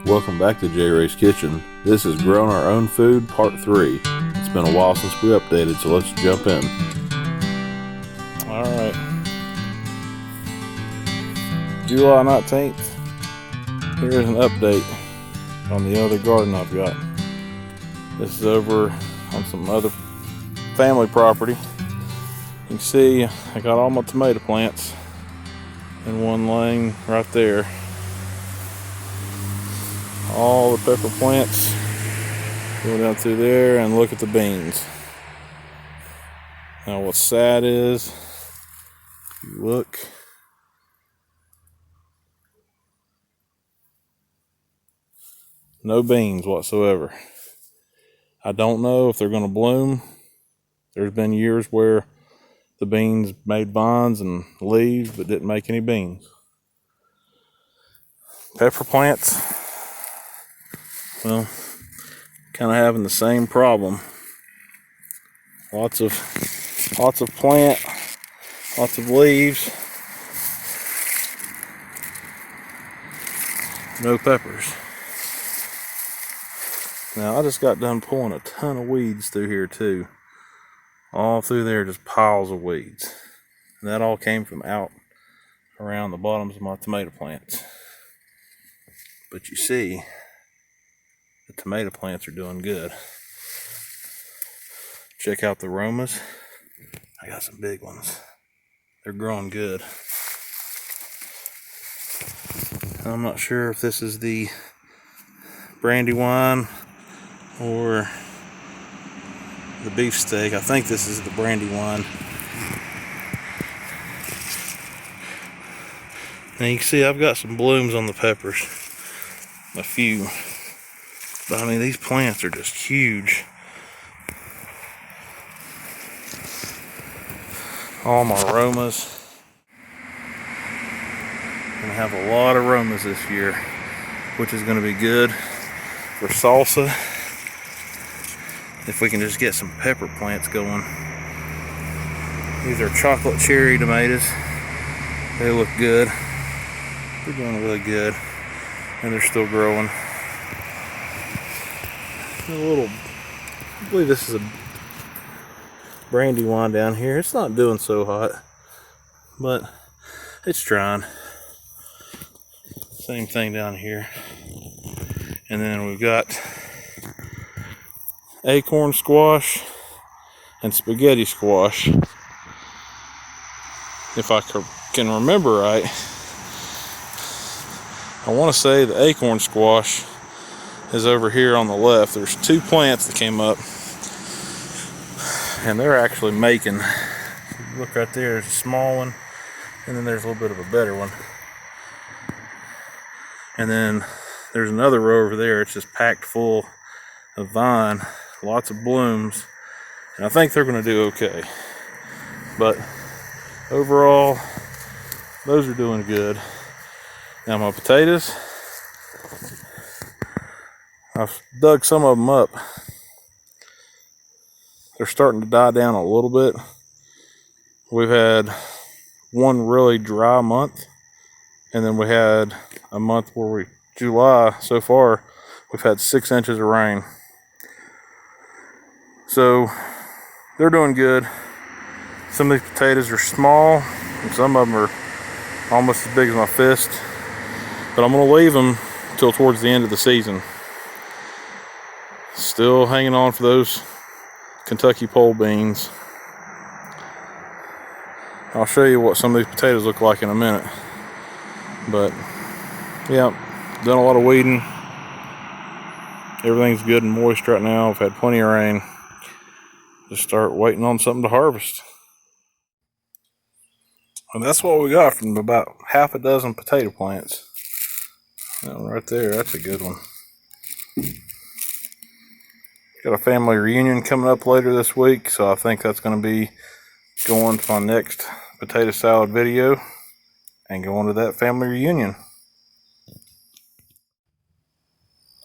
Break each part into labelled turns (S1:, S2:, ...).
S1: Welcome back to J-Ray's Kitchen. This is Growing Our Own Food, Part 3. It's been a while since we updated, so let's jump in. Alright. July 19th. Here's an update on the other garden I've got. This is over on some other family property. You can see I got all my tomato plants in one lane right there. All the pepper plants go down through there, and look at the beans. Now what's sad is, if you look, no beans whatsoever. I don't know if they're going to bloom. There's been years where the beans made vines and leaves but didn't make any beans. Pepper plants, well, kind of having the same problem. Lots of plant, lots of leaves, no peppers. Now I just got done pulling a ton of weeds through here too. All through there, just piles of weeds. And that all came from out around the bottoms of my tomato plants. But you see, the tomato plants are doing good. Check out the romas. I got some big ones. They're growing good. I'm not sure if this is the brandywine or the beefsteak. I think this is the brandywine. And you can see I've got some blooms on the peppers. A few. But I mean, these plants are just huge. All my romas. Gonna have a lot of romas this year, which is gonna be good for salsa. If we can just get some pepper plants going. These are chocolate cherry tomatoes. They look good. They're doing really good. And they're still growing. I believe this is a brandywine down here. It's not doing so hot, but it's trying. Same thing down here. And then we've got acorn squash and spaghetti squash. If I can remember right, I want to say the acorn squash is over here on the left. There's two plants that came up, and they're actually making. Look right there, there's a small one, and then there's a little bit of a better one. And then there's another row over there. It's just packed full of vine, lots of blooms, and I think they're going to do okay. But overall, those are doing good. Now my potatoes, I've dug some of them up. They're starting to die down a little bit. We've had one really dry month, and then we had a month where July so far, we've had 6 inches of rain. So they're doing good. Some of these potatoes are small, and some of them are almost as big as my fist. But I'm going to leave them till towards the end of the season. Still hanging on for those Kentucky pole beans. I'll show you what some of these potatoes look like in a minute. But yeah, done a lot of weeding. Everything's good and moist right now. I've had plenty of rain. Just start waiting on something to harvest. And that's what we got from about half a dozen potato plants. That one right there, that's a good one. Got a family reunion coming up later this week, so I think that's going to be going to my next potato salad video and going to that family reunion.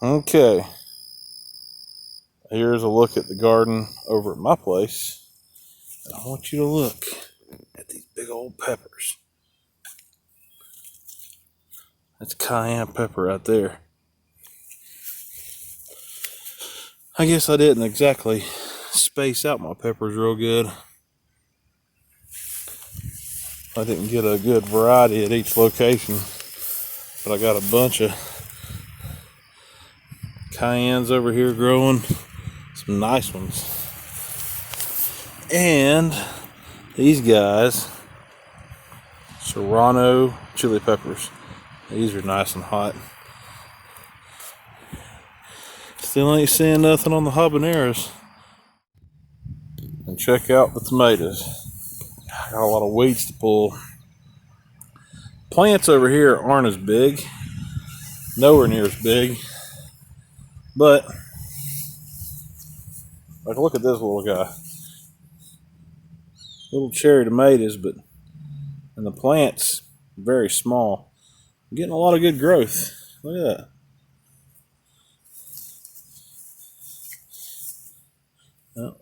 S1: Okay, here's a look at the garden over at my place. And I want you to look at these big old peppers. That's cayenne pepper right there. I guess I didn't exactly space out my peppers real good. I didn't get a good variety at each location, but I got a bunch of cayennes over here growing, some nice ones. And these guys, serrano chili peppers. These are nice and hot. Still ain't seeing nothing on the habaneros. And check out the tomatoes. Got a lot of weeds to pull. Plants over here aren't as big, nowhere near as big, but like look at this little guy. Little cherry tomatoes, but and the plant's very small. I'm getting a lot of good growth. Look at that.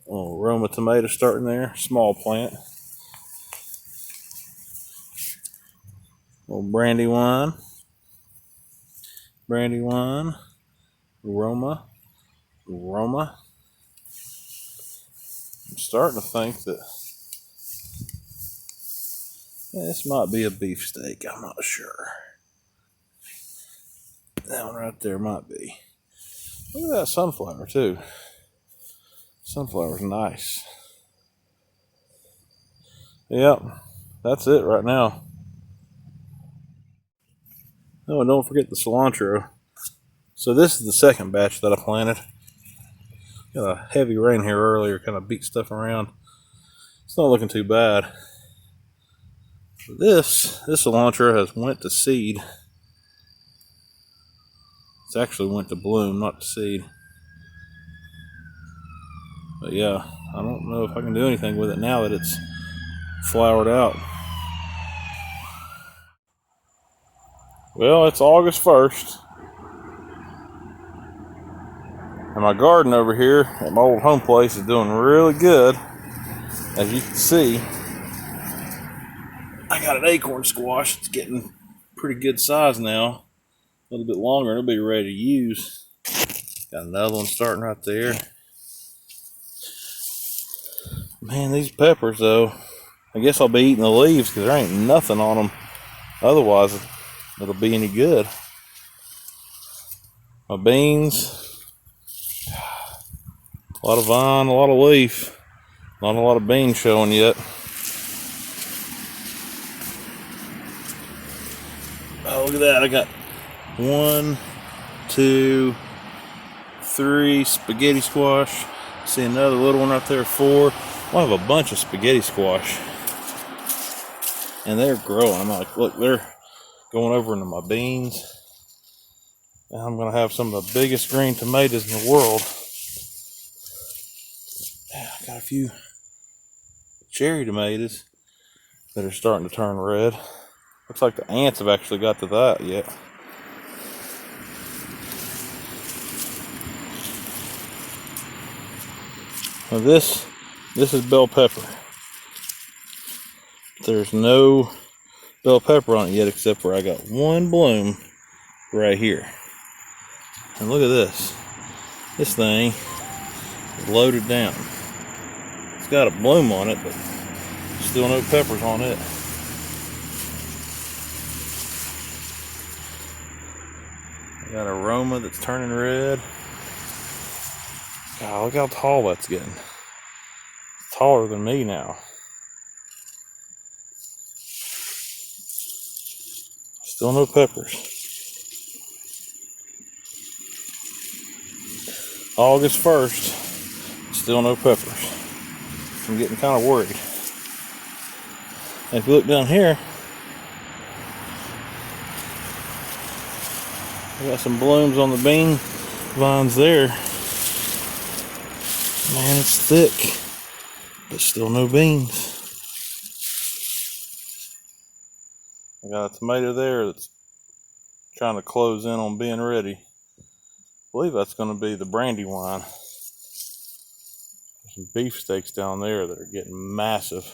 S1: Oh, Roma tomato starting there, small plant. Little brandywine, Roma. I'm starting to think that this might be a beefsteak. I'm not sure. That one right there might be. Look at that sunflower too. Sunflower's nice. Yep, that's it right now. Oh, and don't forget the cilantro. So this is the second batch that I planted. Got a heavy rain here earlier, kind of beat stuff around. It's not looking too bad. This cilantro has went to seed. It's actually went to bloom, not to seed. But yeah, I don't know if I can do anything with it now that it's flowered out. Well, it's August 1st. And my garden over here at my old home place is doing really good. As you can see, I got an acorn squash. It's getting pretty good size now. A little bit longer and it'll be ready to use. Got another one starting right there. Man, these peppers though, I guess I'll be eating the leaves because there ain't nothing on them. Otherwise, it'll be any good. My beans, a lot of vine, a lot of leaf. Not a lot of beans showing yet. Oh, look at that. I got 1, 2, 3 spaghetti squash. See another little one right there, 4. I have a bunch of spaghetti squash. And they're growing. I'm like, look, they're going over into my beans. And I'm going to have some of the biggest green tomatoes in the world. Yeah, I got a few cherry tomatoes that are starting to turn red. Looks like the ants have actually got to that yet. Now this is bell pepper. There's no bell pepper on it yet, except for I got one bloom right here. And look at this. This thing is loaded down. It's got a bloom on it, but still no peppers on it. I got a roma that's turning red. God, look how tall that's getting. It's taller than me now. Still no peppers. August 1st, still no peppers. I'm getting kind of worried. And if you look down here, I got some blooms on the bean vines there. Man, it's thick, but still no beans. I got a tomato there that's trying to close in on being ready. I believe that's going to be the brandywine. There's some beefsteaks down there that are getting massive,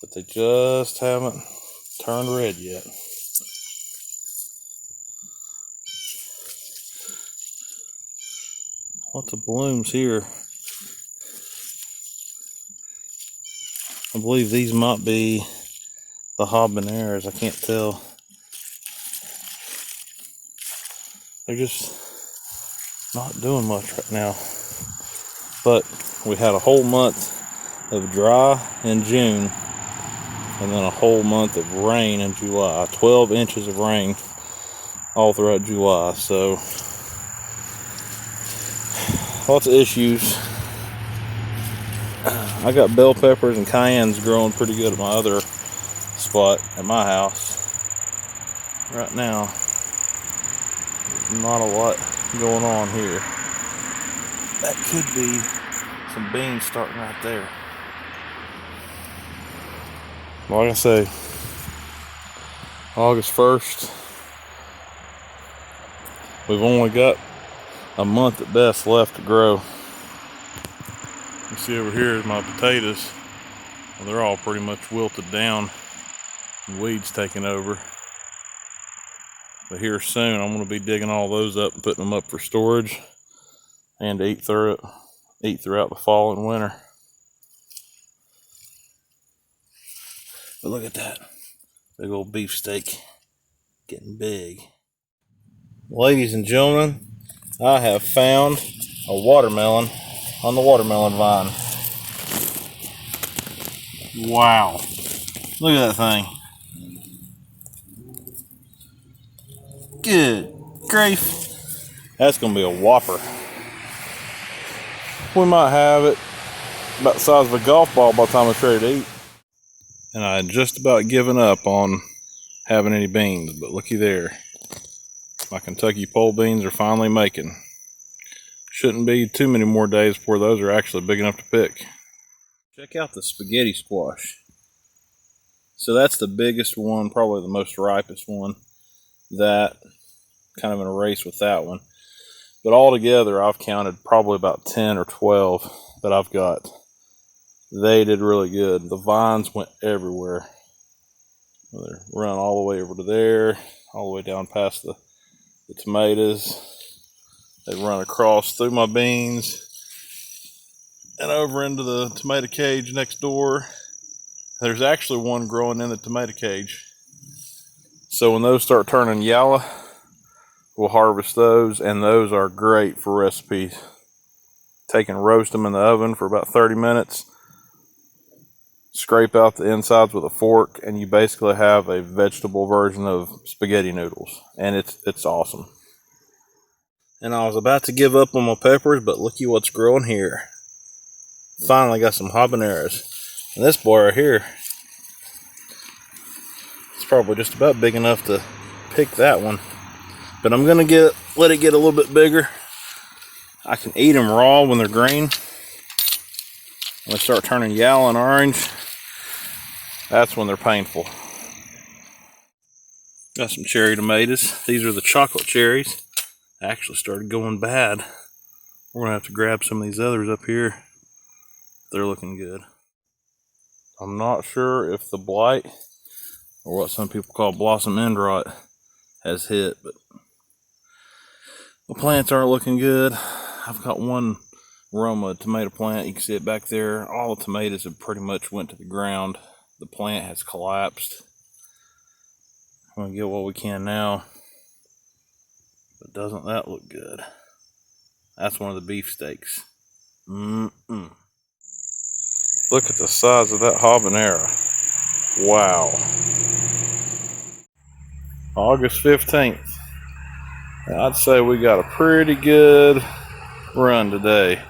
S1: but they just haven't turned red yet. Lots of blooms here. I believe these might be the habaneros. I can't tell. They're just not doing much right now. But we had a whole month of dry in June, and then a whole month of rain in July. 12 inches of rain all throughout July. So lots of issues. I got bell peppers and cayennes growing pretty good at my other spot at my house. Right now, there's not a lot going on here. That could be some beans starting right there. Like I say, August 1st, we've only got a month at best left to grow. You see over here is my potatoes. Well, they're all pretty much wilted down and weeds taking over. But here soon I'm going to be digging all those up and putting them up for storage and to eat throughout the fall and winter. But look at that big old beefsteak getting big. Ladies and gentlemen, I have found a watermelon on the watermelon vine. Wow. Look at that thing. Good grief. That's going to be a whopper. We might have it about the size of a golf ball by the time it's ready to eat. And I had just about given up on having any beans, but looky there. My Kentucky pole beans are finally making. Shouldn't be too many more days before those are actually big enough to pick. Check out the spaghetti squash. So that's the biggest one, probably the most ripest one. That, kind of in a race with that one. But altogether, I've counted probably about 10 or 12 that I've got. They did really good. The vines went everywhere. They're run all the way over to there, all the way down past the tomatoes. They run across through my beans and over into the tomato cage next door. There's actually one growing in the tomato cage. So when those start turning yellow, we'll harvest those, and those are great for recipes. Take and roast them in the oven for about 30 minutes. Scrape out the insides with a fork, and you basically have a vegetable version of spaghetti noodles, and it's awesome. And I was about to give up on my peppers, but looky what's growing here. Finally got some habaneros. And this boy right here, it's probably just about big enough to pick that one. But I'm gonna let it get a little bit bigger. I can eat them raw when they're green. When they start turning yellow and orange, that's when they're painful. Got some cherry tomatoes. These are the chocolate cherries. Actually started going bad. We're gonna have to grab some of these others up here. They're looking good. I'm not sure if the blight, or what some people call blossom end rot, has hit, but the plants aren't looking good. I've got one Roma tomato plant. You can see it back there. All the tomatoes have pretty much went to the ground. The plant has collapsed. I'm gonna get what we can now. But doesn't that look good? That's one of the beefsteaks. Look at the size of that habanero. Wow. August 15th. I'd say we got a pretty good run today.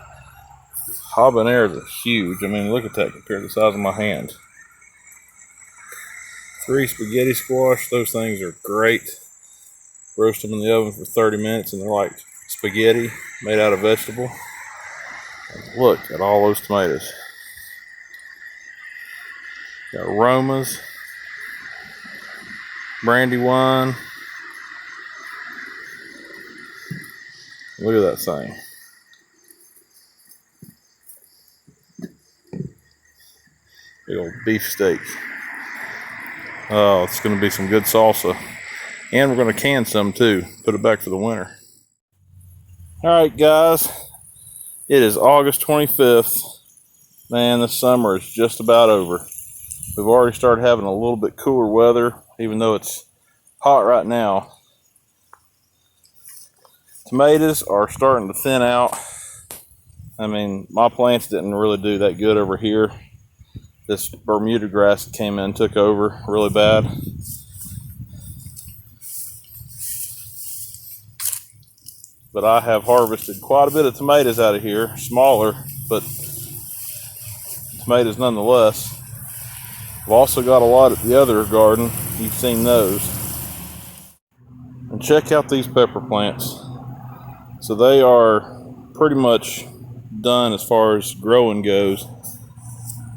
S1: Habaneros are huge. I mean, look at that compared to the size of my hand. 3 spaghetti squash. Those things are great. Roast them in the oven for 30 minutes and they're like spaghetti made out of vegetable. And look at all those tomatoes. Got Romas, brandywine. Look at that thing. Big old beefsteak. Oh, it's going to be some good salsa. And we're going to can some too. Put it back for the winter. Alright guys. It is August 25th. Man, the summer is just about over. We've already started having a little bit cooler weather, even though it's hot right now. Tomatoes are starting to thin out. I mean, my plants didn't really do that good over here. This Bermuda grass came in, took over really bad. But I have harvested quite a bit of tomatoes out of here, smaller, but tomatoes nonetheless. I've also got a lot at the other garden. You've seen those. And check out these pepper plants. So they are pretty much done as far as growing goes.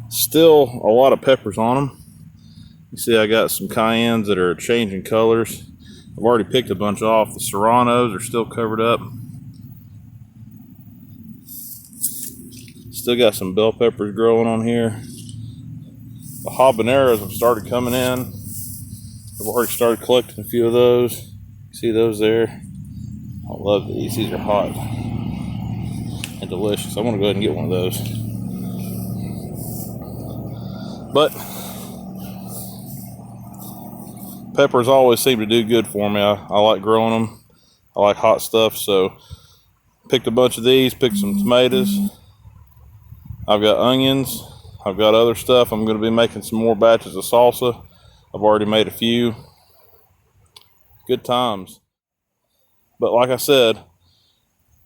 S1: Still a lot of peppers on them. You see I got some cayennes that are changing colors. I've already picked a bunch off. The serranos are still covered up. Still got some bell peppers growing on here. The habaneros have started coming in. I've already started collecting a few of those. You see those there? I love these. These are hot and delicious. I want to go ahead and get one of those. But peppers always seem to do good for me. I like growing them. I like hot stuff, so picked a bunch of these, picked some tomatoes. I've got onions. I've got other stuff. I'm going to be making some more batches of salsa. I've already made a few. Good times. But like I said,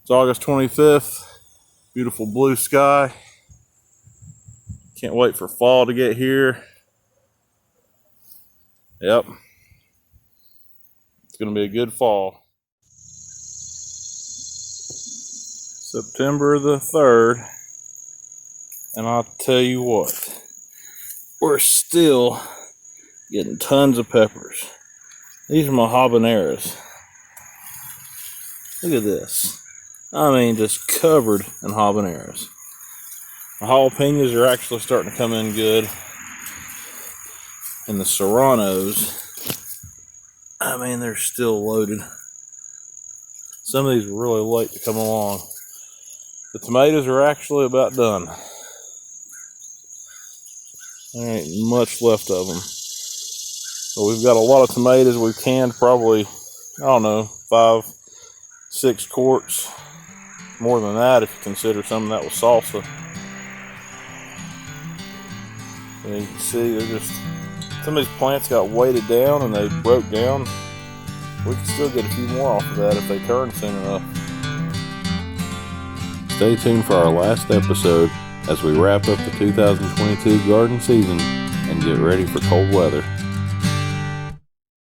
S1: it's August 25th. Beautiful blue sky. Can't wait for fall to get here. Yep. It's going to be a good fall. September the 3rd. And I'll tell you what, we're still getting tons of peppers. These are my habaneros. Look at this. I mean, just covered in habaneros. The jalapenos are actually starting to come in good. And the serranos, I mean, they're still loaded. Some of these were really late to come along. The tomatoes are actually about done. There ain't much left of them. So we've got a lot of tomatoes. We've canned probably, I don't know, 5, 6 quarts. More than that if you consider some of that was salsa. And you can see they're just, some of these plants got weighted down and they broke down. We can still get a few more off of that if they turn soon enough. Stay tuned for our last episode as we wrap up the 2022 garden season and get ready for cold weather.